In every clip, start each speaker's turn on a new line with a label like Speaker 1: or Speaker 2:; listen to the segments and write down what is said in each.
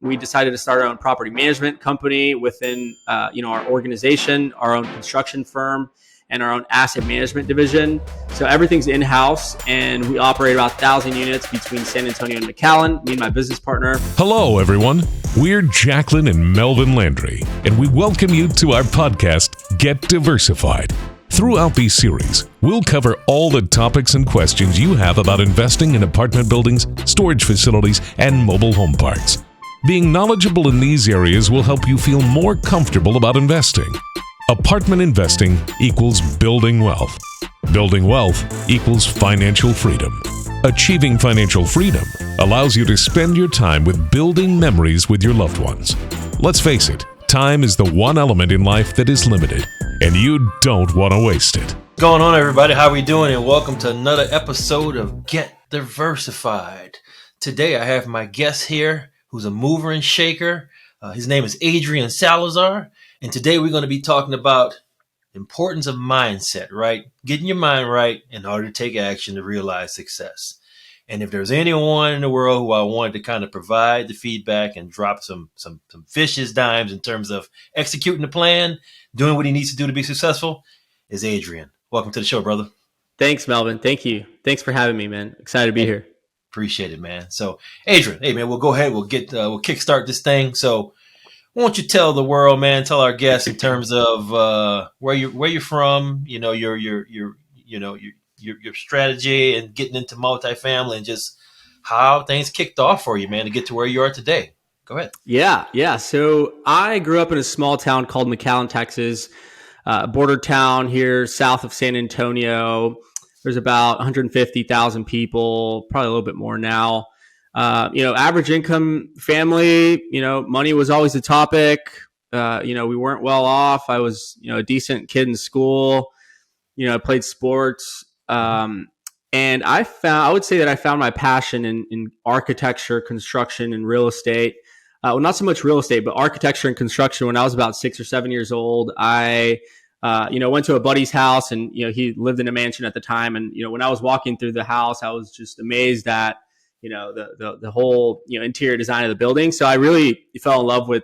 Speaker 1: we decided to start our own property management company within, our organization, our own construction firm, and our own asset management division. So everything's in-house, and we operate about 1,000 units between San Antonio and McAllen, me and my business partner.
Speaker 2: Hello, everyone. We're Jacqueline and Melvin Landry, and we welcome you to our podcast, Get Diversified. Throughout these series, we'll cover all the topics and questions you have about investing in apartment buildings, storage facilities, and mobile home parks. Being knowledgeable in these areas will help you feel more comfortable about investing. Apartment investing equals building wealth. Building wealth equals financial freedom. Achieving financial freedom allows you to spend your time with building memories with your loved ones. Let's face it, time is the one element in life that is limited, and you don't want to waste it.
Speaker 3: What's going on, everybody? How we doing? And welcome to another episode of Get Diversified. Today I have my guest here who's a mover and shaker. His name is Adrian Salazar. And today we're going to be talking about the importance of mindset, right? Getting your mind right in order to take action to realize success. And if there's anyone in the world who I wanted to kind of provide the feedback and drop some vicious dimes in terms of executing the plan, doing what he needs to do to be successful, is Adrian. Welcome to the show, brother.
Speaker 1: Thanks, Melvin. Thank you. Thanks for having me, man. Excited to be here.
Speaker 3: Appreciate it, man. So, Adrian, hey, man, we'll go ahead. We'll kickstart this thing. So, won't you tell the world, man, tell our guests in terms of where you're from, your strategy and getting into multifamily and just how things kicked off for you, man, to get to where you are today. Go ahead.
Speaker 1: Yeah. So I grew up in a small town called McAllen, Texas, border town here south of San Antonio. There's about 150,000 people, probably a little bit more now. Average income family, money was always a topic. We weren't well off. I was, a decent kid in school. I played sports. And I would say that I found my passion in architecture, construction, and real estate. Well, not so much real estate, but architecture and construction. When I was about 6 or 7 years old, I went to a buddy's house, and, he lived in a mansion at the time. And, when I was walking through the house, I was just amazed at, the whole, interior design of the building. So I really fell in love with,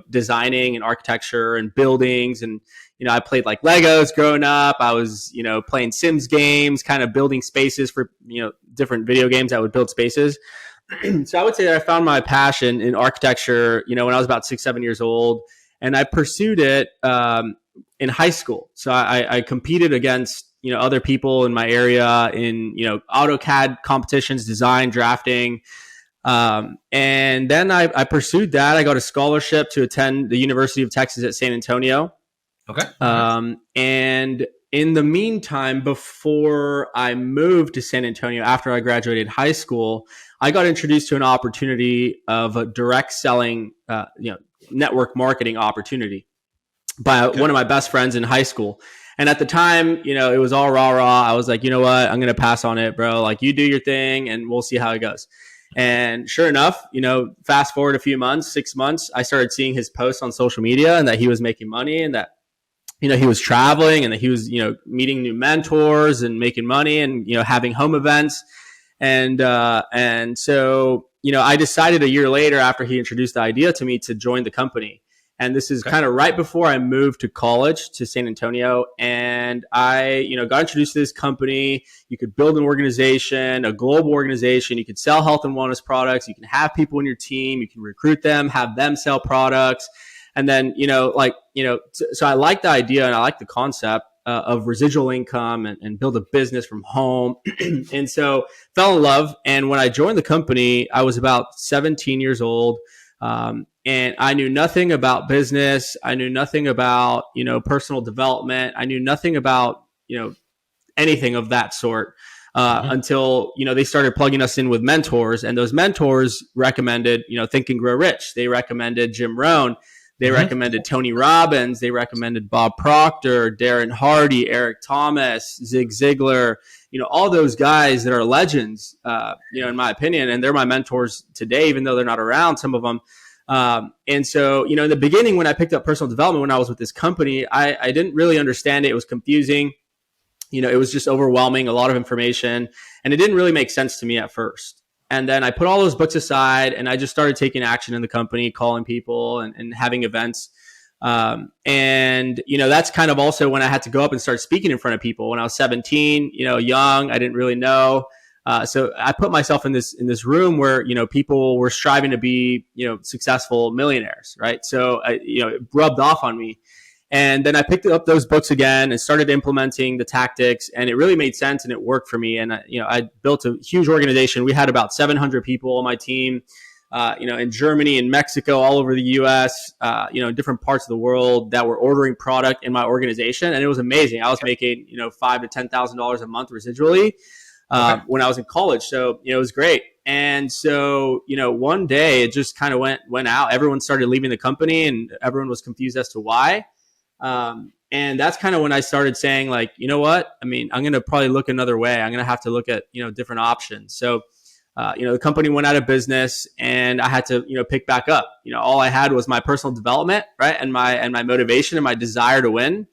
Speaker 1: designing and architecture and buildings. And, I played like Legos growing up. I was, playing Sims games, kind of building spaces for, different video games that would build spaces. So I would say that I found my passion in architecture, when I was about 6, 7 years old, and I pursued it, in high school. So I competed against, other people in my area in, AutoCAD competitions, design, drafting. And then I pursued that. I got a scholarship to attend the University of Texas at San Antonio.
Speaker 3: Okay.
Speaker 1: And in the meantime, before I moved to San Antonio, after I graduated high school, I got introduced to an opportunity of a direct selling, network marketing opportunity by one of my best friends in high school. And at the time, it was all rah. I was like, you know what? I'm going to pass on it, bro. Like, you do your thing and we'll see how it goes. And sure enough, fast forward a few months, 6 months, I started seeing his posts on social media and that he was making money and that, he was traveling and that he was, meeting new mentors and making money and, having home events. And so, I decided a year later after he introduced the idea to me to join the company. And this is kind of right before I moved to college to San Antonio. And I, got introduced to this company. You could build an organization, a global organization. You could sell health and wellness products. You can have people in your team. You can recruit them, have them sell products. And then, so I like the idea and I like the concept of residual income and build a business from home. And so fell in love. And when I joined the company, I was about 17 years old. And I knew nothing about business. I knew nothing about, personal development. I knew nothing about, anything of that sort until, they started plugging us in with mentors. And those mentors recommended, Think and Grow Rich. They recommended Jim Rohn. They recommended Tony Robbins. They recommended Bob Proctor, Darren Hardy, Eric Thomas, Zig Ziglar, all those guys that are legends, in my opinion. And they're my mentors today, even though they're not around, some of them. And so, in the beginning, when I picked up personal development, when I was with this company, I didn't really understand it. It was confusing. It was just overwhelming, a lot of information, and it didn't really make sense to me at first. And then I put all those books aside and I just started taking action in the company, calling people and having events. And, that's kind of also when I had to go up and start speaking in front of people when I was 17, young, I didn't really know. So I put myself in this room where, people were striving to be, successful millionaires. Right. So, it rubbed off on me. And then I picked up those books again and started implementing the tactics, and it really made sense and it worked for me. And I built a huge organization. We had about 700 people on my team, in Germany and Mexico, all over the U.S., different parts of the world that were ordering product in my organization, and it was amazing. I was making $5,000 to $10,000 a month residually when I was in college, so it was great. And so one day it just kind of went out. Everyone started leaving the company, and everyone was confused as to why. And that's kind of when I started saying, like, you know what? I mean, I'm going to probably look another way. I'm going to have to look at, different options. So, the company went out of business and I had to, pick back up. All I had was my personal development, right? And my motivation and my desire to win.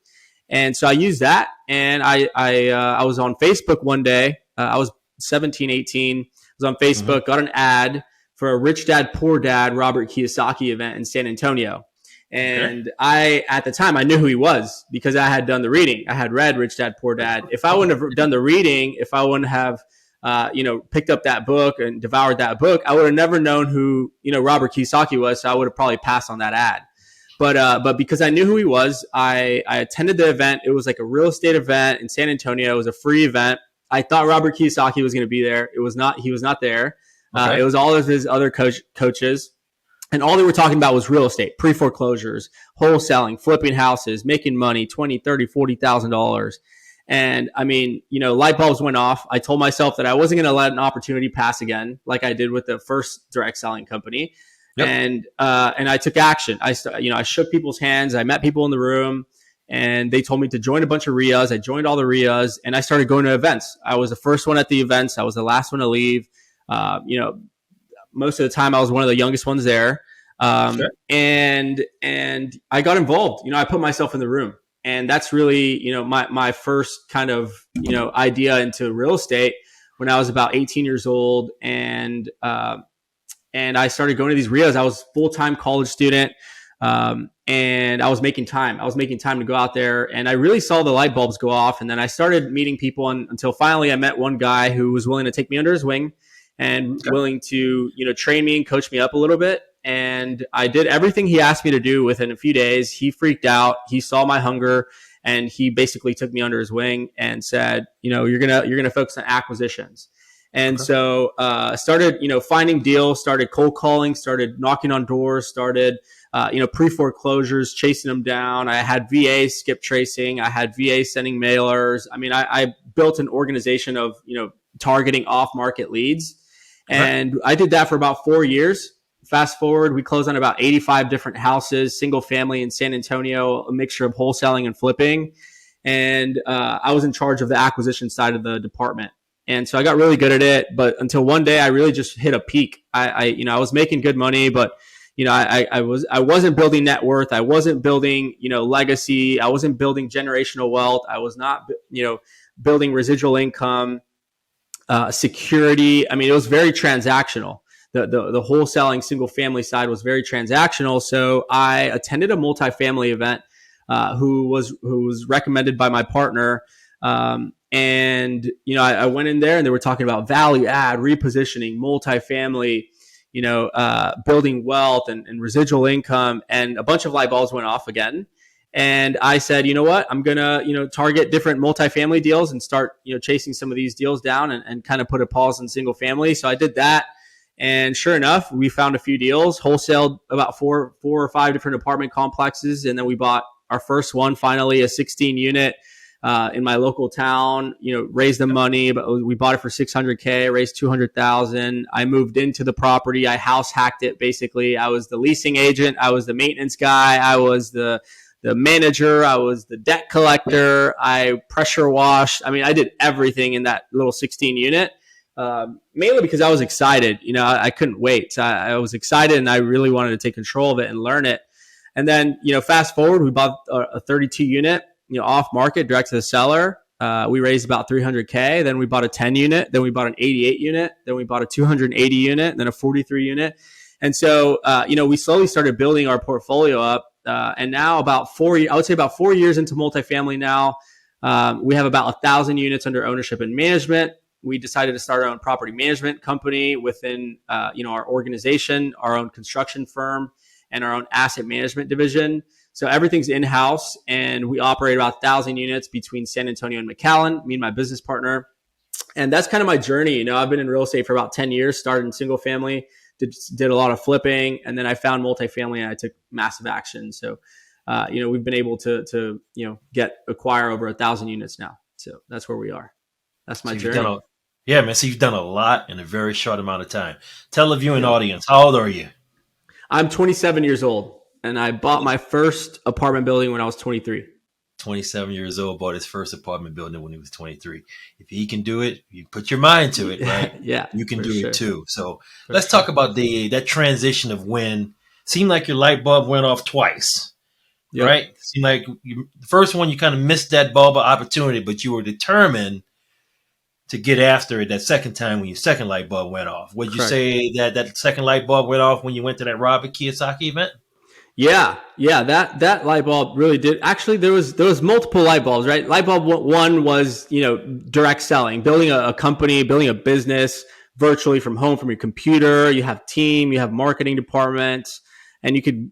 Speaker 1: And so I used that. And I was on Facebook one day. I was 17, 18. I was on Facebook, got an ad for a Rich Dad, Poor Dad, Robert Kiyosaki event in San Antonio. And at the time, I knew who he was because I had done the reading. I had read Rich Dad, Poor Dad. If I wouldn't have done the reading, if I wouldn't have, picked up that book and devoured that book, I would have never known who, Robert Kiyosaki was. So I would have probably passed on that ad. But because I knew who he was, I attended the event. It was like a real estate event in San Antonio. It was a free event. I thought Robert Kiyosaki was going to be there. It was not. He was not there. It was all of his other coaches. And all they were talking about was real estate, pre-foreclosures, wholesaling, flipping houses, making money, $20,000, $30,000, $40,000. And I mean, light bulbs went off. I told myself that I wasn't going to let an opportunity pass again, like I did with the first direct selling company. Yep. And I took action. I shook people's hands. I met people in the room and they told me to join a bunch of RIAs. I joined all the RIAs and I started going to events. I was the first one at the events. I was the last one to leave. Most of the time I was one of the youngest ones there. Sure. And I got involved, I put myself in the room, and that's really, my first kind of, idea into real estate when I was about 18 years old. And I started going to these RIAs. I was a full-time college student. And I was making time. To go out there, and I really saw the light bulbs go off. And then I started meeting people until finally I met one guy who was willing to take me under his wing and willing to, train me and coach me up a little bit. And I did everything he asked me to do within a few days. He freaked out. He saw my hunger, and he basically took me under his wing and said, you're going to focus on acquisitions. And so, started, finding deals, started cold calling, started knocking on doors, started, pre-foreclosures, chasing them down. I had VAs skip tracing. I had VAs sending mailers. I mean, I built an organization of, targeting off-market leads. And I did that for about 4 years. Fast forward, we closed on about 85 different houses, single family in San Antonio, a mixture of wholesaling and flipping. And I was in charge of the acquisition side of the department. And so I got really good at it. But until one day I really just hit a peak. I was making good money, but I wasn't building net worth. I wasn't building, legacy. I wasn't building generational wealth. I was not, building residual income, security. I mean, it was very transactional. The wholesaling single family side was very transactional. So I attended a multifamily event, who was recommended by my partner. And I went in there and they were talking about value add, repositioning, multifamily, building wealth and residual income, and a bunch of light bulbs went off again. And I said, you know what, I'm going to, target different multifamily deals and start, chasing some of these deals down and kind of put a pause in single family. So I did that. And sure enough, we found a few deals, wholesaled about four or five different apartment complexes. And then we bought our first one, finally, a 16 unit in my local town, raised the money, but we bought it for $600K, raised $200,000. I moved into the property. I house hacked it. Basically, I was the leasing agent. I was the maintenance guy. I was the manager. I was the debt collector. I pressure washed. I mean, I did everything in that little 16 unit. Mainly because I was excited. I couldn't wait. So I was excited and I really wanted to take control of it and learn it. And then, fast forward, we bought a 32 unit, off market, direct to the seller. We raised about 300K. Then we bought a 10 unit. Then we bought an 88 unit. Then we bought a 280 unit. Then a 43 unit. And so, we slowly started building our portfolio up. And now I would say about 4 years into multifamily now, we have about 1,000 units under ownership and management. We decided to start our own property management company within, our organization, our own construction firm, and our own asset management division. So everything's in-house, and we operate about 1,000 units between San Antonio and McAllen, me and my business partner. And that's kind of my journey. I've been in real estate for about 10 years, started in single family, did a lot of flipping, and then I found multifamily and I took massive action. So, we've been able to acquire over 1,000 units now. So that's where we are. That's my journey.
Speaker 3: Yeah, man. So you've done a lot in a very short amount of time. Tell the viewing audience, how old are you?
Speaker 1: I'm 27 years old, and I bought my first apartment building when I was 23.
Speaker 3: 27 years old, bought his first apartment building when he was 23. If he can do it, you put your mind to it, right?
Speaker 1: Yeah,
Speaker 3: you can do it too. So let's
Speaker 1: sure.
Speaker 3: talk about that transition of when seemed like your light bulb went off twice, right? Seemed like the first one you kind of missed that bulb of opportunity, but you were determined to get after it that second time when your second light bulb went off. Would you say that second light bulb went off when you went to that Robert Kiyosaki event?
Speaker 1: Yeah. That light bulb really did. Actually, there was multiple light bulbs, right? Light bulb one was, direct selling, building a company, building a business virtually from home, from your computer. You have team, you have marketing departments, and you could,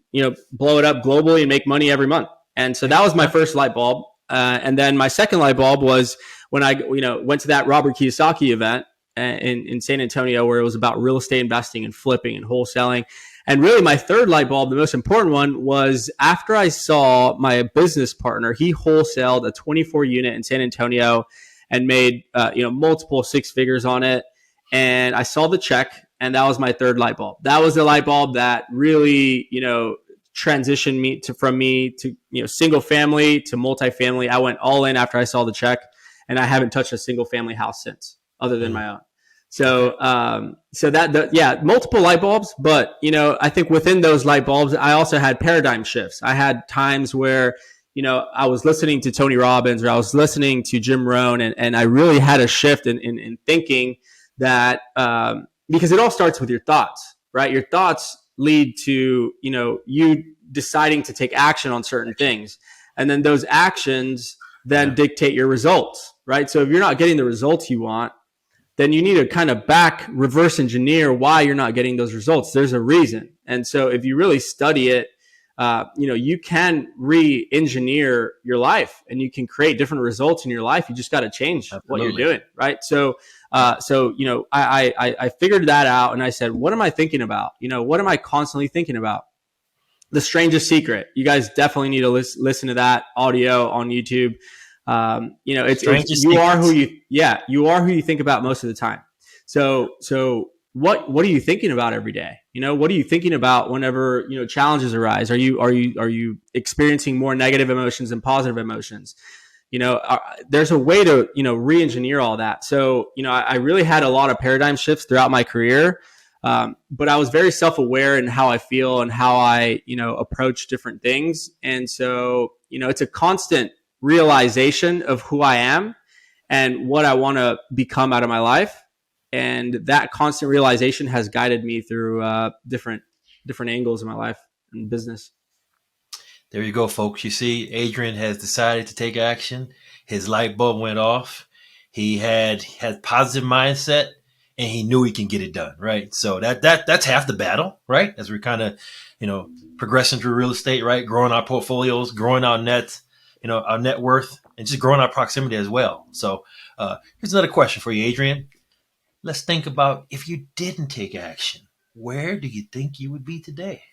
Speaker 1: blow it up globally and make money every month. And so that was my first light bulb. And then my second light bulb was when I, went to that Robert Kiyosaki event in San Antonio, where it was about real estate investing and flipping and wholesaling. And really my third light bulb, the most important one, was after I saw my business partner, he wholesaled a 24 unit in San Antonio and made, multiple six figures on it. And I saw the check, and that was my third light bulb. That was the light bulb that really, transitioned me from single family to multifamily. I went all in after I saw the check, and I haven't touched a single family house since, other than my own. So, multiple light bulbs, but, I think within those light bulbs, I also had paradigm shifts. I had times where, I was listening to Tony Robbins, or I was listening to Jim Rohn, and I really had a shift in thinking that, because it all starts with your thoughts, right? Your thoughts lead to, you deciding to take action on certain things. And then those actions then dictate your results, right? So if you're not getting the results you want, then you need to kind of reverse engineer why you're not getting those results. There's a reason. And so if you really study it, you can re-engineer your life, and you can create different results in your life. You just got to change what you're doing, right? So, I figured that out, and I said, what am I thinking about? What am I constantly thinking about? The Strangest Secret. You guys definitely need to listen to that audio on YouTube. It's you are who you think about most of the time. So what are you thinking about every day? What are you thinking about whenever, challenges arise? Are you experiencing more negative emotions than positive emotions? There's a way to, re-engineer all that. So, I really had a lot of paradigm shifts throughout my career. But I was very self-aware in how I feel and how I, approach different things. And so, it's a constant realization of who I am and what I want to become out of my life. And that constant realization has guided me through different angles in my life and business.
Speaker 3: There you go, folks. You see, Adrian has decided to take action. His light bulb went off. He had positive mindset, and he knew he can get it done, right? So that's half the battle, right? As we're kind of, progressing through real estate, right? Growing our portfolios, growing our our net worth, and just growing our proximity as well. So here's another question for you, Adrian. Let's think about, if you didn't take action, where do you think you would be today?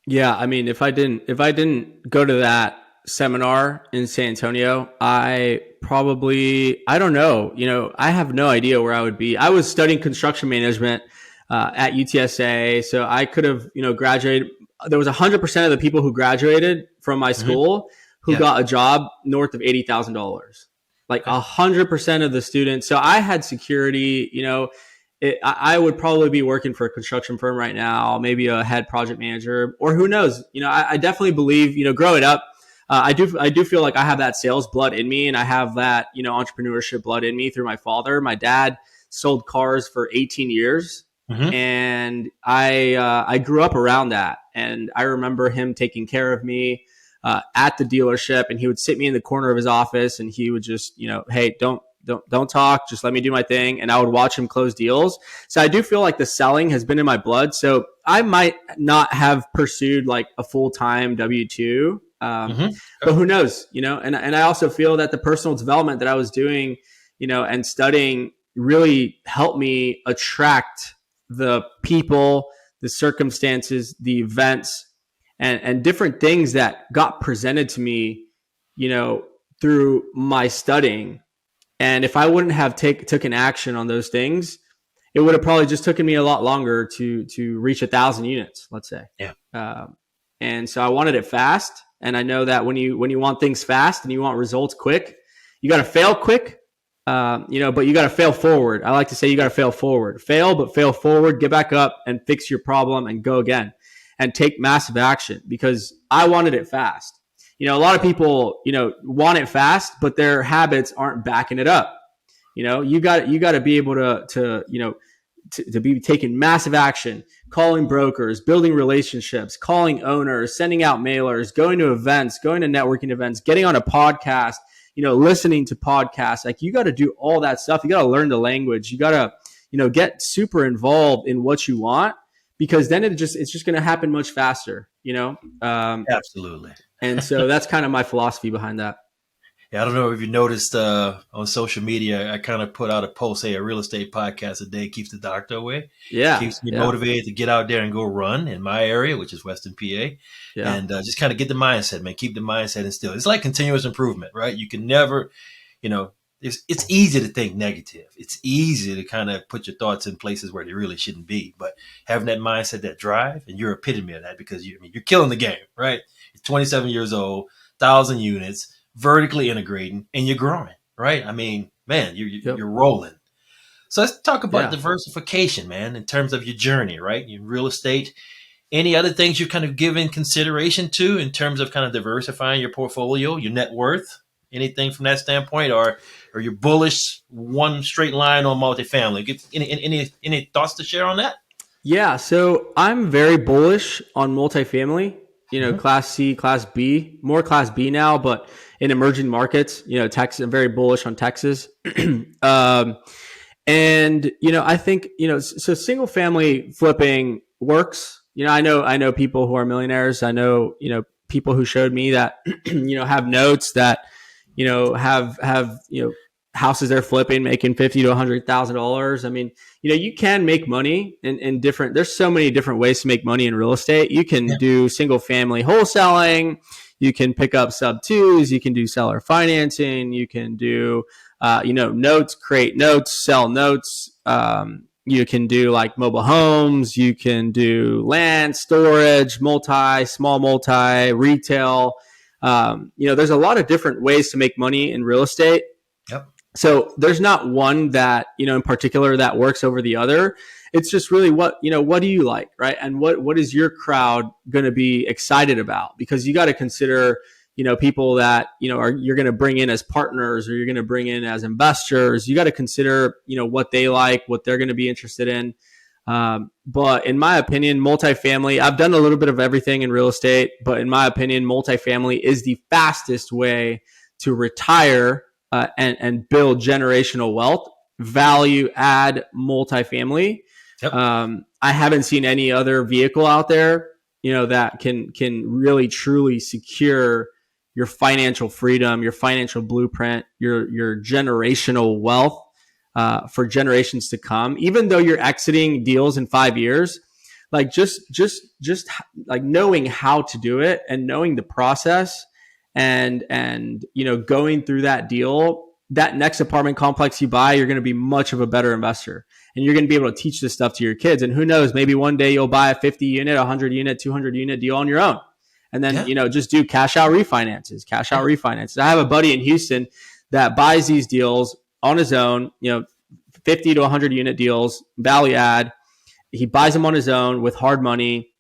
Speaker 1: Yeah, I mean, if I didn't go to that seminar in San Antonio, I don't know. I have no idea where I would be. I was studying construction management at UTSA, so I could have, graduated. There was 100% of the people who graduated from my school who got a job north of $80,000. Like 100% of the students. So I had security. I would probably be working for a construction firm right now, maybe a head project manager, or who knows. I definitely believe, growing up, I do feel like I have that sales blood in me, and I have that, entrepreneurship blood in me through my father. My dad sold cars for 18 years,
Speaker 3: Mm-hmm.
Speaker 1: and I grew up around that, and I remember him taking care of me at the dealership, and he would sit me in the corner of his office, and he would just, hey, don't talk, just let me do my thing, and I would watch him close deals. So I do feel like the selling has been in my blood. So I might not have pursued like a full-time W-2,
Speaker 3: Mm-hmm.
Speaker 1: but who knows, and I also feel that the personal development that I was doing, and studying really helped me attract the people, the circumstances, the events, and different things that got presented to me, through my studying. And if I wouldn't have taken action on those things, it would have probably just taken me a lot longer to reach 1,000 units, let's say.
Speaker 3: Yeah.
Speaker 1: And so I wanted it fast. And I know that when you want things fast and you want results quick, you got to fail quick, but you got to fail forward. I like to say you got to fail forward. Fail, but fail forward. Get back up and fix your problem and go again and take massive action, because I wanted it fast. A lot of people, want it fast, but their habits aren't backing it up. You got to be able to be taking massive action, calling brokers, building relationships, calling owners, sending out mailers, going to events, going to networking events, getting on a podcast, listening to podcasts. Like, you got to do all that stuff. You got to learn the language. You got to, get super involved in what you want, because then it's just going to happen much faster,
Speaker 3: Absolutely.
Speaker 1: And so that's kind of my philosophy behind that.
Speaker 3: Yeah, I don't know if you noticed on social media, I kind of put out a post, hey, a real estate podcast a day keeps the doctor away.
Speaker 1: Yeah.
Speaker 3: Keeps me motivated to get out there and go run in my area, which is Western PA.
Speaker 1: Yeah.
Speaker 3: And just kind of get the mindset, man. Keep the mindset instilled. It's like continuous improvement, right? You can never, it's easy to think negative. It's easy to kind of put your thoughts in places where they really shouldn't be. But having that mindset, that drive, and you're epitome of that, because you're killing the game, right? You're 27 years old, 1,000 units, vertically integrating, and you're growing, right? I mean, man, you're rolling. So let's talk about diversification, man, in terms of your journey, right? In real estate, any other things you're kind of giving consideration to in terms of kind of diversifying your portfolio, your net worth, anything from that standpoint, or you're bullish one straight line on multifamily? Any thoughts to share on that?
Speaker 1: Yeah, so I'm very bullish on multifamily. Class C, Class B, more Class B now, but in emerging markets, Texas, I'm very bullish on Texas. And, I think, so single family flipping works. I know people who are millionaires. I know, people who showed me that, have notes that, have houses they're flipping, making $50,000 to $100,000. I mean, you can make money in different, there's so many different ways to make money in real estate. You can do single family wholesaling. You can pick up sub twos. You can do seller financing. You can do, notes, create notes, sell notes. You can do like mobile homes. You can do land, storage, small multi, retail. There's a lot of different ways to make money in real estate.
Speaker 3: Yep.
Speaker 1: So there's not one that, in particular that works over the other. It's just really what do you like, right? And what is your crowd going to be excited about? Because you got to consider, people that, you're going to bring in as partners, or you're going to bring in as investors. You got to consider, what they like, what they're going to be interested in. But in my opinion, multifamily, I've done a little bit of everything in real estate, but in my opinion, multifamily is the fastest way to retire and build generational wealth. Value add multifamily.
Speaker 3: Yep.
Speaker 1: I haven't seen any other vehicle out there, that can really truly secure your financial freedom, your financial blueprint, your generational wealth for generations to come. Even though you're exiting deals in 5 years, like just like knowing how to do it and knowing the process and going through that deal, that next apartment complex you buy, you're going to be much of a better investor, and you're going to be able to teach this stuff to your kids. And who knows, maybe one day you'll buy a 50 unit, 100 unit, 200 unit deal on your own. And then, just do cash out refinances. I have a buddy in Houston that buys these deals on his own, 50 to 100 unit deals, value add. He buys them on his own with hard money.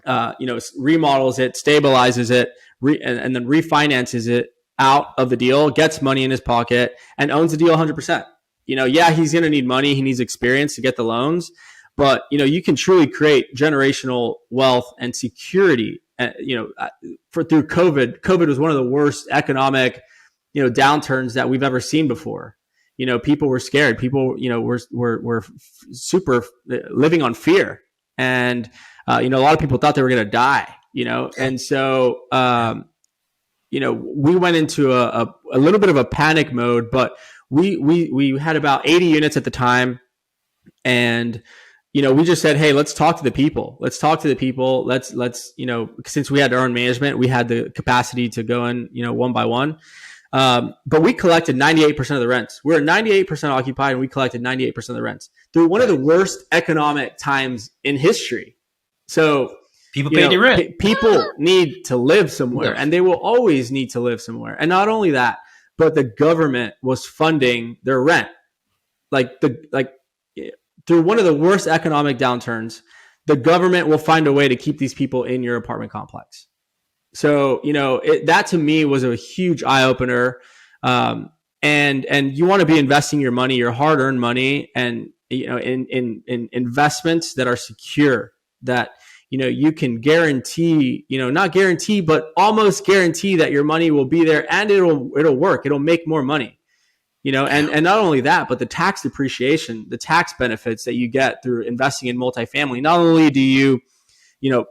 Speaker 1: remodels it, stabilizes it, and then refinances it out of the deal, gets money in his pocket, and owns the deal 100%. Yeah, he's going to need money. He needs experience to get the loans. But, you can truly create generational wealth and security, through COVID. COVID was one of the worst economic, downturns that we've ever seen before. People were scared. People, were super living on fear. And, a lot of people thought they were going to die, and so, we went into a little bit of a panic mode, but we had about 80 units at the time. And, we just said, hey, let's talk to the people. Let's, since we had our own management, we had the capacity to go in, one by one. But we collected 98% of the rents. We were 98% occupied, and we collected 98% of the rents through one of the worst economic times in history. So
Speaker 3: people pay their rent.
Speaker 1: People need to live somewhere, and they will always need to live somewhere. And not only that, but the government was funding their rent. Through one of the worst economic downturns, the government will find a way to keep these people in your apartment complex. So, that to me was a huge eye opener. And you want to be investing your money, your hard earned money, and, in investments that are secure, that, you can guarantee, not guarantee, but almost guarantee that your money will be there, and it'll work. It'll make more money, and not only that, but the tax depreciation, the tax benefits that you get through investing in multifamily. Not only do you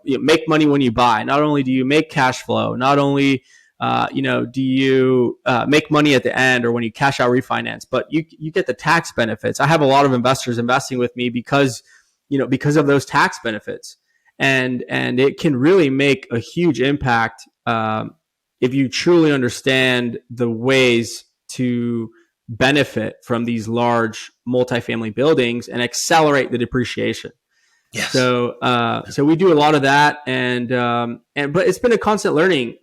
Speaker 1: make money when you buy, not only do you make cash flow, not only, do you make money at the end or when you cash out refinance, but you get the tax benefits. I have a lot of investors investing with me because of those tax benefits. And it can really make a huge impact if you truly understand the ways to benefit from these large multifamily buildings and accelerate the depreciation.
Speaker 3: Yes.
Speaker 1: So we do a lot of that, but it's been a constant learning.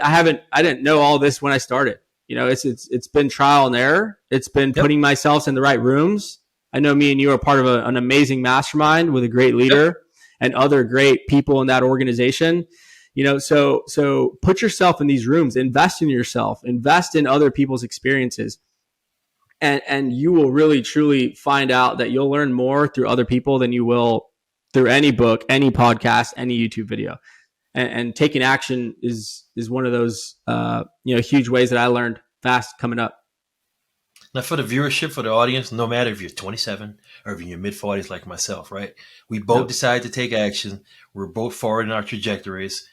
Speaker 1: I didn't know all this when I started. It's been trial and error. It's been putting myself in the right rooms. I know me and you are part of an amazing mastermind with a great leader and other great people in that organization. So put yourself in these rooms, invest in yourself, invest in other people's experiences. And you will really, truly find out that you'll learn more through other people than you will through any book, any podcast, any YouTube video. And taking action is one of those, huge ways that I learned fast coming up.
Speaker 3: Now, for the viewership, for the audience, no matter if you're 27 or if you're in your mid-40s like myself, right? We both decided to take action. We're both forward in our trajectories.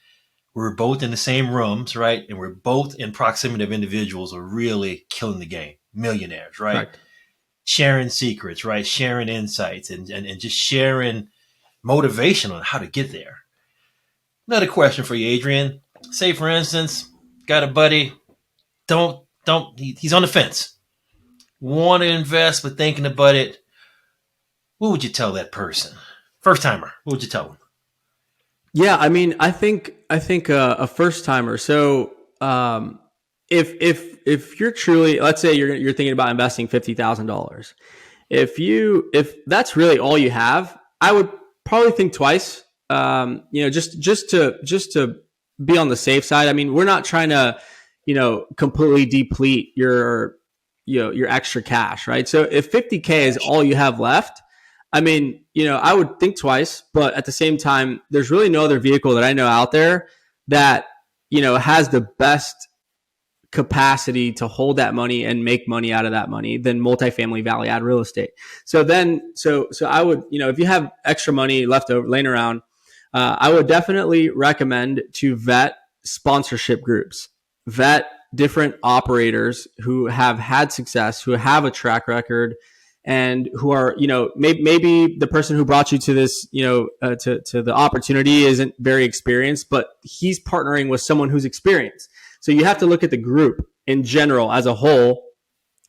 Speaker 3: We're both in the same rooms, right? And we're both in proximity of individuals who are really killing the game. Millionaires, right?
Speaker 1: Correct.
Speaker 3: Sharing secrets, right? Sharing insights and just sharing motivation on how to get there. Another question for you, Adrian. Say, for instance, got a buddy, he's on the fence. Want to invest, but thinking about it. What would you tell that person? First timer, what would you tell them?
Speaker 1: Yeah, I mean, I think a first timer. So, if you're truly, let's say you're thinking about investing $50,000, if that's really all you have, I would probably think twice. Just to be on the safe side. I mean, we're not trying to, completely deplete your extra cash, right? So if 50K is all you have left, I mean, I would think twice, but at the same time, there's really no other vehicle that I know out there that, has the best capacity to hold that money and make money out of that money than multifamily value add real estate. So I would, if you have extra money left over laying around, I would definitely recommend to vet sponsorship groups, vet different operators who have had success, who have a track record, and who are, maybe the person who brought you to this, to the opportunity isn't very experienced, but he's partnering with someone who's experienced. So you have to look at the group in general as a whole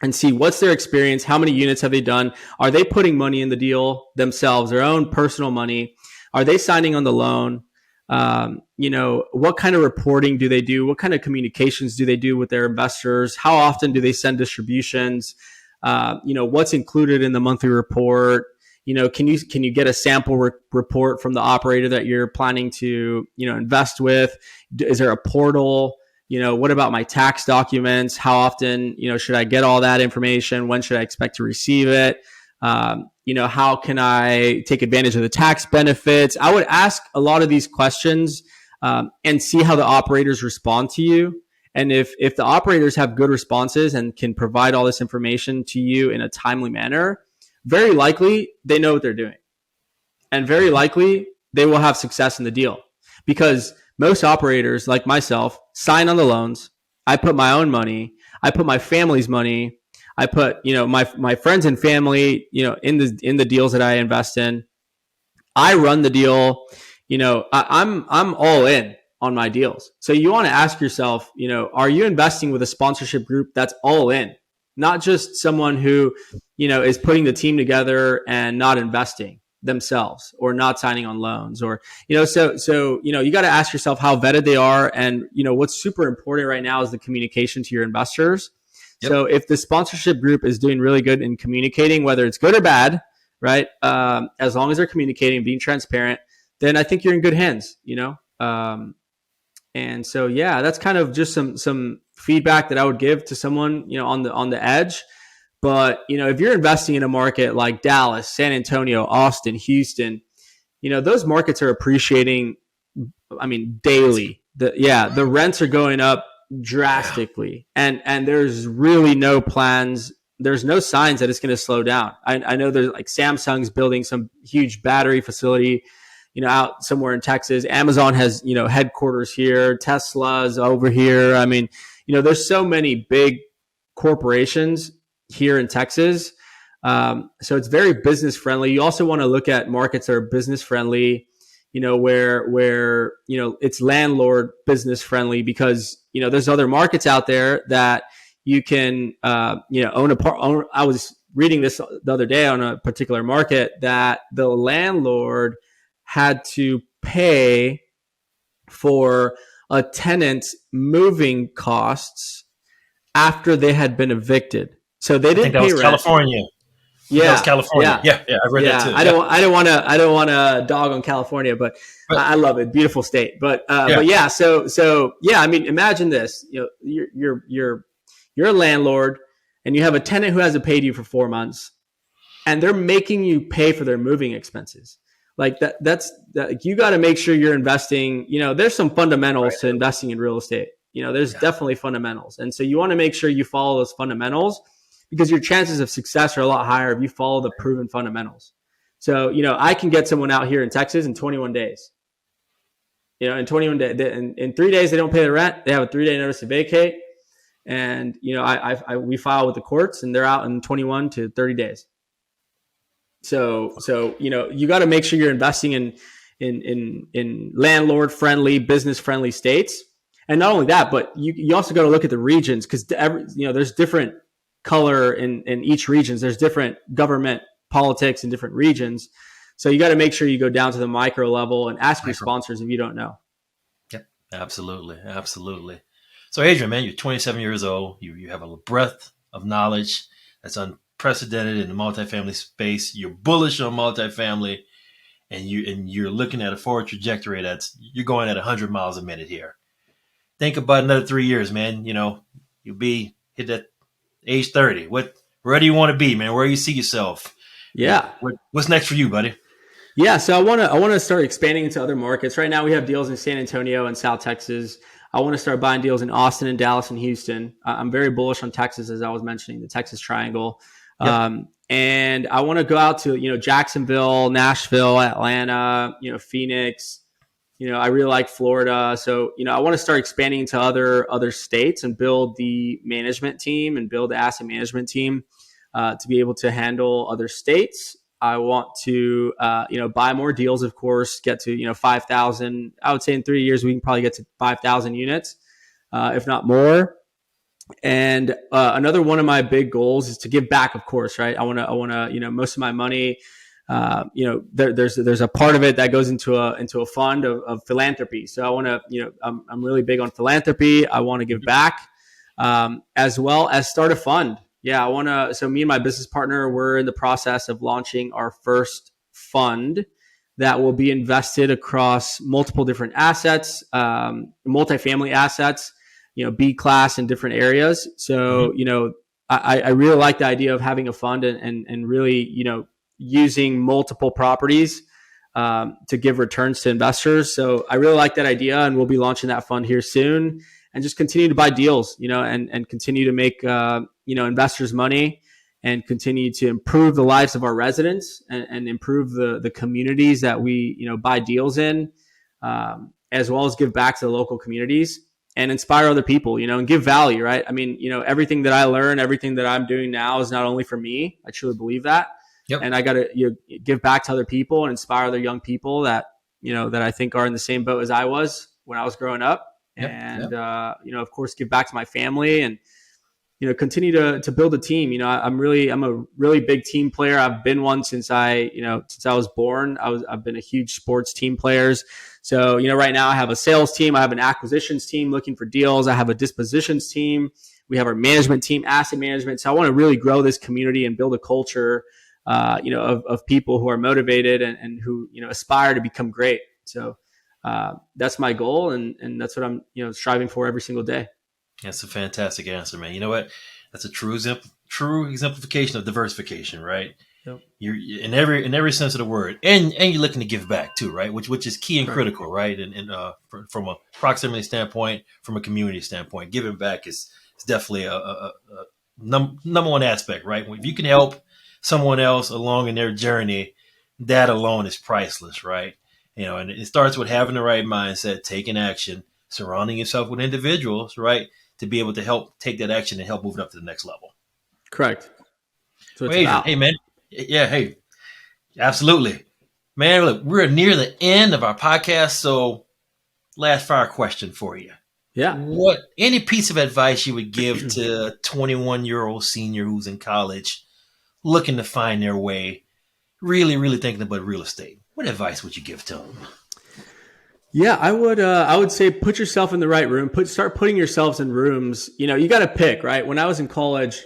Speaker 1: and see what's their experience, how many units have they done, are they putting money in the deal themselves, their own personal money, are they signing on the loan, what kind of reporting do they do, what kind of communications do they do with their investors, how often do they send distributions, what's included in the monthly report, can you get a sample report from the operator that you're planning to, invest with? Is there a portal? What about my tax documents? How often, should I get all that information? When should I expect to receive it? How can I take advantage of the tax benefits? I would ask a lot of these questions and see how the operators respond to you. And if the operators have good responses and can provide all this information to you in a timely manner, very likely they know what they're doing. And very likely they will have success in the deal, because most operators like myself sign on the loans. I put my own money. I put my family's money. I put, my friends and family, in the deals that I invest in. I run the deal. I'm all in on my deals. So you want to ask yourself, are you investing with a sponsorship group that's all in, not just someone who, is putting the team together and not investing themselves or not signing on loans, or, so you got to ask yourself how vetted they are. And, what's super important right now is the communication to your investors. Yep. So if the sponsorship group is doing really good in communicating, whether it's good or bad, right? As long as they're communicating, being transparent, then I think you're in good hands, and so, yeah, that's kind of just some feedback that I would give to someone, on the edge. But, if you're investing in a market like Dallas, San Antonio, Austin, Houston, those markets are appreciating, daily. The rents are going up drastically, and there's really no plans. There's no signs that it's going to slow down. I know there's like Samsung's building some huge battery facility, out somewhere in Texas. Amazon has, headquarters here. Tesla's over here. There's so many big corporations here in Texas. So it's very business friendly. You also want to look at markets that are business friendly, where it's landlord business friendly, because, there's other markets out there that you can, own a part. I was reading this the other day on a particular market that the landlord had to pay for a tenant's moving costs after they had been evicted. So they didn't pay rent.
Speaker 3: California.
Speaker 1: Yeah,
Speaker 3: that was California. Yeah, I read that too.
Speaker 1: I don't want to dog on California, but I love it. Beautiful state. But yeah, so yeah, imagine this. You're a landlord and you have a tenant who hasn't paid you for 4 months, and they're making you pay for their moving expenses. Like that's you got to make sure you're investing. There's some fundamentals to investing in real estate. There's definitely fundamentals. And so you want to make sure you follow those fundamentals, because your chances of success are a lot higher if you follow the proven fundamentals. So, I can get someone out here in Texas in 21 days. In 21 days, in 3 days, they don't pay the rent. They have a 3-day notice to vacate. And, we file with the courts, and they're out in 21 to 30 days. So you got to make sure you're investing in landlord friendly, business friendly states. And not only that, but you also got to look at the regions, because there's different color in each region. There's different government politics in different regions. So you got to make sure you go down to the micro level and ask your sponsors if you don't know.
Speaker 3: Yep, absolutely. So Adrian, man, you're 27 years old. You have a breadth of knowledge that's unprecedented in the multifamily space. You're bullish on multifamily, and you're looking at a forward trajectory you're going at 100 miles a minute here. Think about another 3 years, man. You'll be hit that age 30. Where do you want to be, man? Where do you see yourself?
Speaker 1: Yeah.
Speaker 3: What's next for you, buddy?
Speaker 1: Yeah. So I want to start expanding into other markets. Right now we have deals in San Antonio and South Texas. I want to start buying deals in Austin and Dallas and Houston. I'm very bullish on Texas, as I was mentioning, the Texas Triangle. Yep. And I want to go out to, Jacksonville, Nashville, Atlanta, Phoenix. I really like Florida. So, I want to start expanding into other states and build the management team and build the asset management team to be able to handle other states. I want to, buy more deals, of course, get to, 5,000. I would say in 3 years, we can probably get to 5,000 units, if not more. And another one of my big goals is to give back, of course, right? I want to, most of my money, there's a part of it that goes into a fund of philanthropy. So I want to, I'm really big on philanthropy. I want to give back, as well as start a fund. Yeah, I want to. So me and my business partner, we're in the process of launching our first fund that will be invested across multiple different assets, multifamily assets, B class in different areas. So,
Speaker 3: Mm-hmm.
Speaker 1: I really like the idea of having a fund and really, using multiple properties to give returns to investors. So I really like that idea, and we'll be launching that fund here soon, and just continue to buy deals, and continue to make investors money, and continue to improve the lives of our residents, and improve the communities that we buy deals in, as well as give back to the local communities and inspire other people, and give value, right? I mean, everything that I learn, everything that I'm doing now is not only for me. I truly believe that.
Speaker 3: Yep.
Speaker 1: And I got to give back to other people and inspire other young people that that I think are in the same boat as I was when I was growing up.
Speaker 3: Yep.
Speaker 1: And
Speaker 3: Yep.
Speaker 1: of course, give back to my family, and continue to build a team. I'm a really big team player. I've been one since I was born. I've been a huge sports team players. So right now I have a sales team, I have an acquisitions team looking for deals, I have a dispositions team, we have our management team, asset management. So I want to really grow this community and build a culture, of people who are motivated and who aspire to become great. So that's my goal, and that's what I'm striving for every single day.
Speaker 3: That's a fantastic answer, man. You know what? That's a true exemplification of diversification, right?
Speaker 1: Yep.
Speaker 3: You're in every sense of the word, and you're looking to give back too, right? Which is key and
Speaker 1: Correct.
Speaker 3: critical, right? And from a proximity standpoint, from a community standpoint, giving back is definitely a number one aspect, right? If you can help someone else along in their journey, that alone is priceless, right? And it starts with having the right mindset, taking action, surrounding yourself with individuals, right, to be able to help take that action and help move it up to the next level.
Speaker 1: Correct. So
Speaker 3: Well,
Speaker 1: it's
Speaker 3: Adrian,
Speaker 1: about.
Speaker 3: hey man, yeah, hey, absolutely, man. Look, we're near the end of our podcast, so last fire question for you:
Speaker 1: Yeah.
Speaker 3: what any piece of advice you would give to a 21-year-old senior who's in college, looking to find their way, really thinking about real estate? What advice would you give to them?
Speaker 1: Yeah, I would say put yourself in the right room. Start putting yourselves in rooms. You got to pick, right? When I was in college,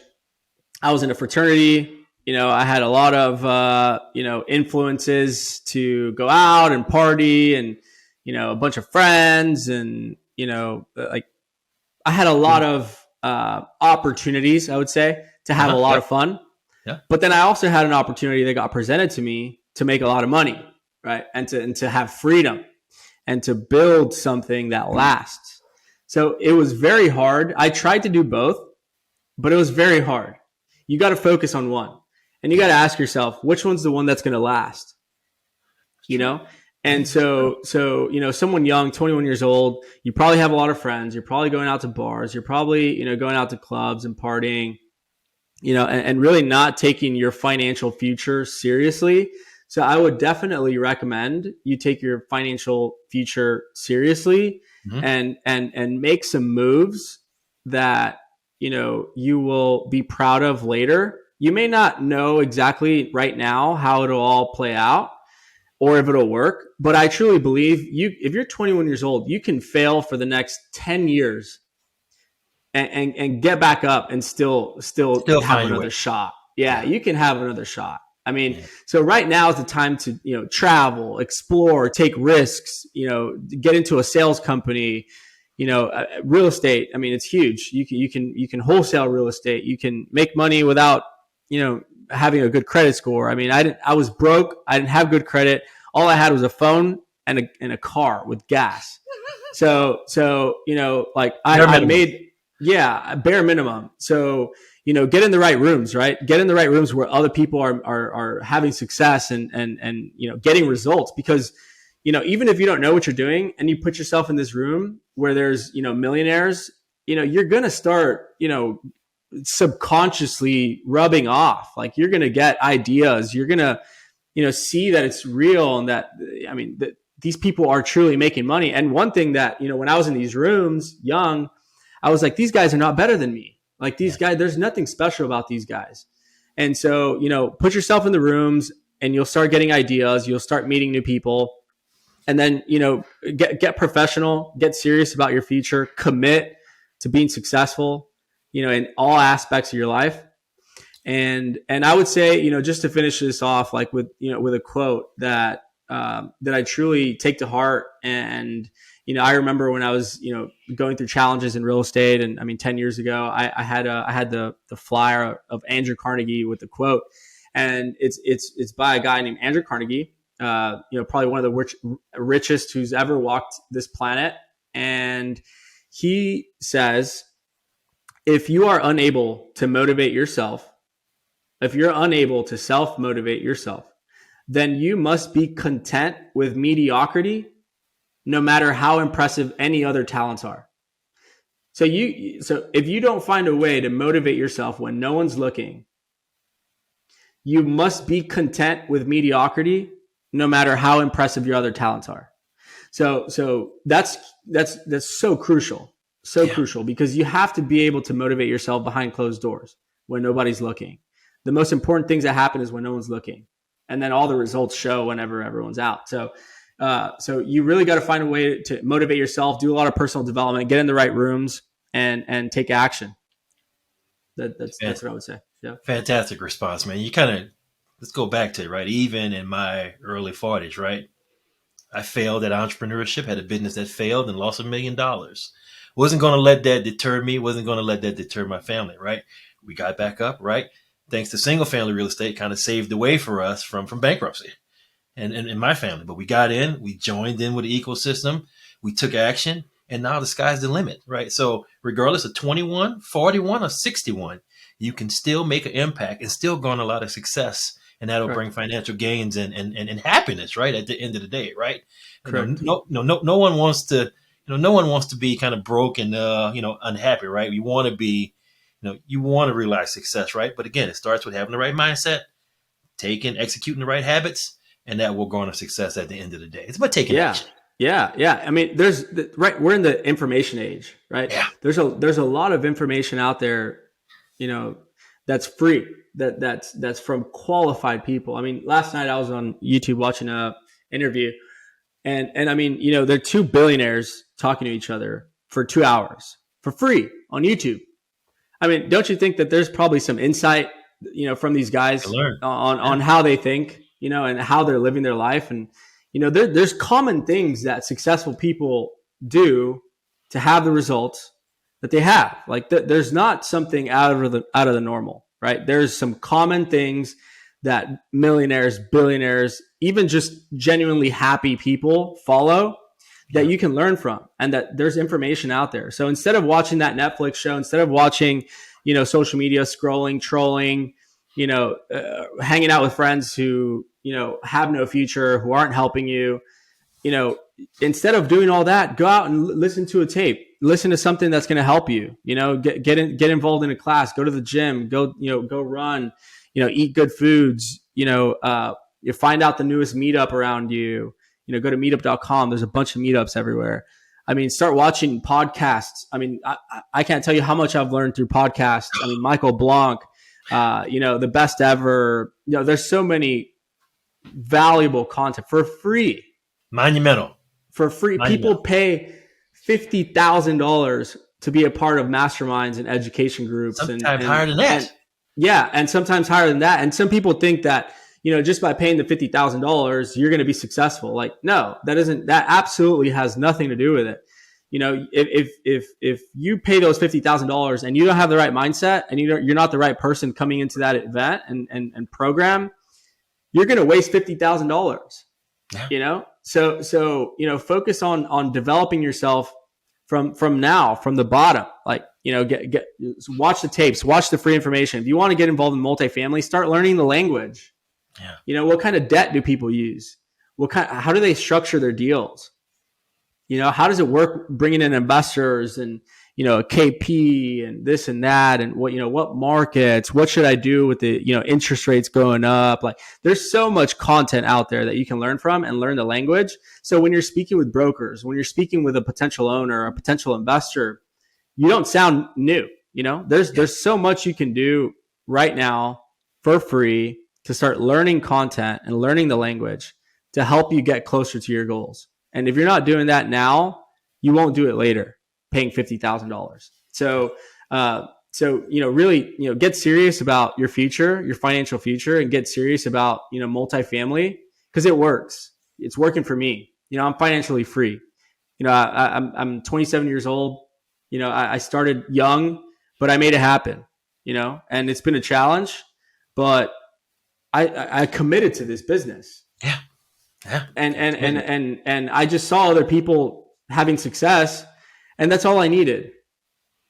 Speaker 1: I was in a fraternity. I had a lot of influences to go out and party, and a bunch of friends, and like I had a lot of opportunities, I would say, to have a lot
Speaker 3: Yep.
Speaker 1: of fun.
Speaker 3: Yeah.
Speaker 1: But then I also had an opportunity that got presented to me to make a lot of money, right? And to have freedom and to build something that lasts. So it was very hard. I tried to do both, but it was very hard. You got to focus on one, and you got to ask yourself, which one's the one that's going to last, And so, someone young, 21 years old, you probably have a lot of friends. You're probably going out to bars. You're probably, going out to clubs and partying, and really not taking your financial future seriously. So I would definitely recommend you take your financial future seriously,
Speaker 3: Mm-hmm.
Speaker 1: and make some moves that, you will be proud of later. You may not know exactly right now how it'll all play out or if it'll work, but I truly believe if you're 21 years old, you can fail for the next 10 years and get back up and still
Speaker 3: Still
Speaker 1: have
Speaker 3: find your
Speaker 1: another
Speaker 3: way.
Speaker 1: shot. Yeah, you can have another shot. I mean,
Speaker 3: Yeah.
Speaker 1: so right now is the time to, travel, explore, take risks, get into a sales company, real estate. I mean, it's huge. You can wholesale real estate. You can make money without, having a good credit score. I mean, I was broke. I didn't have good credit. All I had was a phone and a car with gas. So, like
Speaker 3: Bare
Speaker 1: I
Speaker 3: minimum.
Speaker 1: made, yeah, bare minimum. So, get in the right rooms, right? Get in the right rooms where other people are having success and getting results, because, even if you don't know what you're doing and you put yourself in this room where there's, millionaires, you're going to start, subconsciously rubbing off. Like, you're going to get ideas. You're going to, see that it's real, and that, I mean, that these people are truly making money. And one thing that, when I was in these rooms young, I was like, these guys are not better than me. Like, these guys, there's nothing special about these guys. And so, put yourself in the rooms and you'll start getting ideas. You'll start meeting new people, and then, get professional, get serious about your future, commit to being successful, in all aspects of your life. And I would say, just to finish this off, like with a quote that I truly take to heart. And I remember when I was going through challenges in real estate, and I mean 10 years ago, I had the flyer of Andrew Carnegie with the quote, and it's by a guy named Andrew Carnegie, probably one of the richest who's ever walked this planet, and he says, if you are unable to motivate yourself, if you're unable to self-motivate yourself, then you must be content with mediocrity, no matter how impressive any other talents are. So if you don't find a way to motivate yourself when no one's looking, you must be content with mediocrity, no matter how impressive your other talents are. So that's so crucial, crucial, because you have to be able to motivate yourself behind closed doors when nobody's looking. The most important things that happen is when no one's looking, and then all the results show whenever everyone's out. So you really got to find a way to motivate yourself, do a lot of personal development, get in the right rooms, and take action. That's what I would say. Yeah.
Speaker 3: Fantastic response, man. Let's go back to it, right? Even in my early 40s, right? I failed at entrepreneurship, had a business that failed and lost $1 million. Wasn't going to let that deter me. Wasn't going to let that deter my family, right? We got back up, right? Thanks to single family real estate, kind of saved the way for us from bankruptcy and in my family. But we got in, we joined in with the ecosystem, we took action, and now the sky's the limit, right? So regardless of 21, 41, or 61, you can still make an impact and still garner a lot of success. And that'll bring financial gains and happiness, right? At the end of the day, right?
Speaker 1: Correct.
Speaker 3: No one wants to, no one wants to be kind of broke and, unhappy, right? You want to be, you want to realize success, right? But again, it starts with having the right mindset, executing the right habits, and that will garner success at the end of the day. It's about taking action.
Speaker 1: Yeah. I mean, we're in the information age, right?
Speaker 3: Yeah.
Speaker 1: There's a lot of information out there, that's free, that's from qualified people. I mean, last night I was on YouTube watching a interview, and I mean, there are two billionaires talking to each other for 2 hours for free on YouTube. I mean, don't you think that there's probably some insight, from these guys on how they think, and how they're living their life? And, there's common things that successful people do to have the results that they have. Like there's not something out of the normal, right? There's some common things that millionaires, billionaires, even just genuinely happy people follow that you can learn from, and that there's information out there. So instead of watching that Netflix show, instead of watching, social media, scrolling, trolling, hanging out with friends who, have no future, who aren't helping you, instead of doing all that, go out and listen to a tape, listen to something that's going to help you, get involved in a class, go to the gym, go run, eat good foods, you find out the newest meetup around you, go to meetup.com. There's a bunch of meetups everywhere. I mean, start watching podcasts. I mean, I can't tell you how much I've learned through podcasts. I mean, Michael Blanc, the best ever, there's so many valuable content for free.
Speaker 3: Monumental.
Speaker 1: For free. People pay $50,000 to be a part of masterminds and education groups.
Speaker 3: Sometimes higher than that.
Speaker 1: And sometimes higher than that. And some people think that, just by paying the $50,000, you're going to be successful. Like, no, that absolutely has nothing to do with it. If you pay those $50,000 and you don't have the right mindset, and you're not the right person coming into that event and program, you're going to waste $50,000.
Speaker 3: Yeah.
Speaker 1: So focus on developing yourself from the bottom. Like, watch the tapes, watch the free information. If you want to get involved in multifamily, start learning the language.
Speaker 3: Yeah.
Speaker 1: What kind of debt do people use? How do they structure their deals? How does it work bringing in investors and, a KP and this and that, and what markets, what should I do with the, interest rates going up? Like, there's so much content out there that you can learn from and learn the language. So when you're speaking with brokers, when you're speaking with a potential owner, a potential investor, you don't sound new. There's so much you can do right now for free to start learning content and learning the language to help you get closer to your goals. And if you're not doing that now, you won't do it later, paying $50,000. So, So, really, get serious about your future, your financial future, and get serious about, multifamily, because it works. It's working for me. I'm financially free. I'm 27 years old. I started young, but I made it happen, and it's been a challenge, but I committed to this business.
Speaker 3: Yeah. Yeah.
Speaker 1: And I just saw other people having success, and that's all I needed.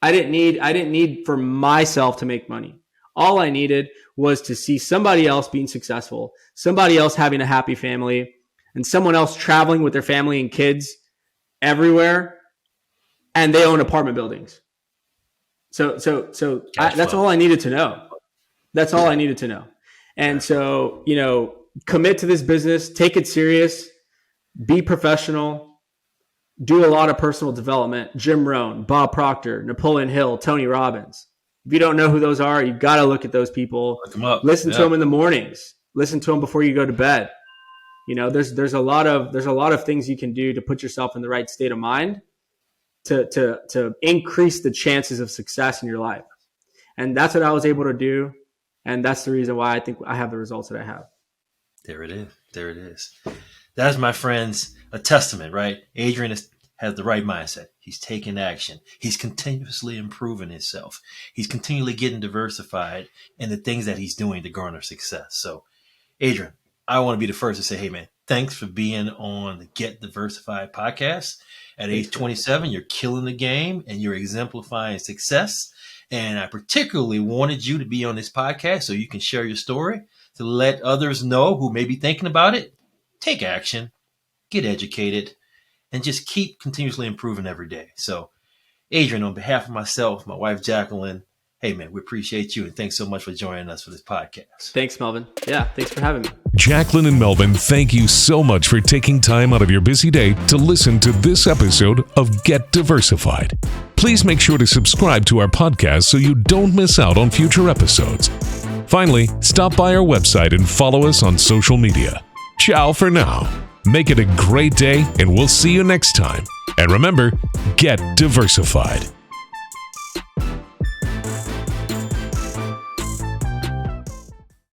Speaker 1: I didn't need for myself to make money. All I needed was to see somebody else being successful, somebody else having a happy family, and someone else traveling with their family and kids everywhere, and they own apartment buildings. So that's all I needed to know. That's all I needed to know. And so, commit to this business, take it serious, be professional, do a lot of personal development. Jim Rohn, Bob Proctor, Napoleon Hill, Tony Robbins. If you don't know who those are, you've got to look at those people.
Speaker 3: Look them up.
Speaker 1: Listen to them in the mornings. Listen to them before you go to bed. There's a lot of things you can do to put yourself in the right state of mind to increase the chances of success in your life. And that's what I was able to do. And that's the reason why I think I have the results that I have.
Speaker 3: There it is. That's, my friends, a testament, right? Adrian has the right mindset. He's taking action. He's continuously improving himself. He's continually getting diversified in the things that he's doing to garner success. So, Adrian, I want to be the first to say, hey, man, thanks for being on the Get Diversified podcast. At age 27, you're killing the game and you're exemplifying success. And I particularly wanted you to be on this podcast so you can share your story, to let others know who may be thinking about it. Take action, get educated, and just keep continuously improving every day. So, Adrian, on behalf of myself, my wife, Jacqueline, hey, man, we appreciate you, and thanks so much for joining us for this podcast.
Speaker 1: Thanks, Melvin. Yeah, thanks for having me.
Speaker 2: Jacqueline and Melvin, thank you so much for taking time out of your busy day to listen to this episode of Get Diversified. Please make sure to subscribe to our podcast so you don't miss out on future episodes. Finally, stop by our website and follow us on social media. Ciao for now. Make it a great day, and we'll see you next time. And remember, get diversified.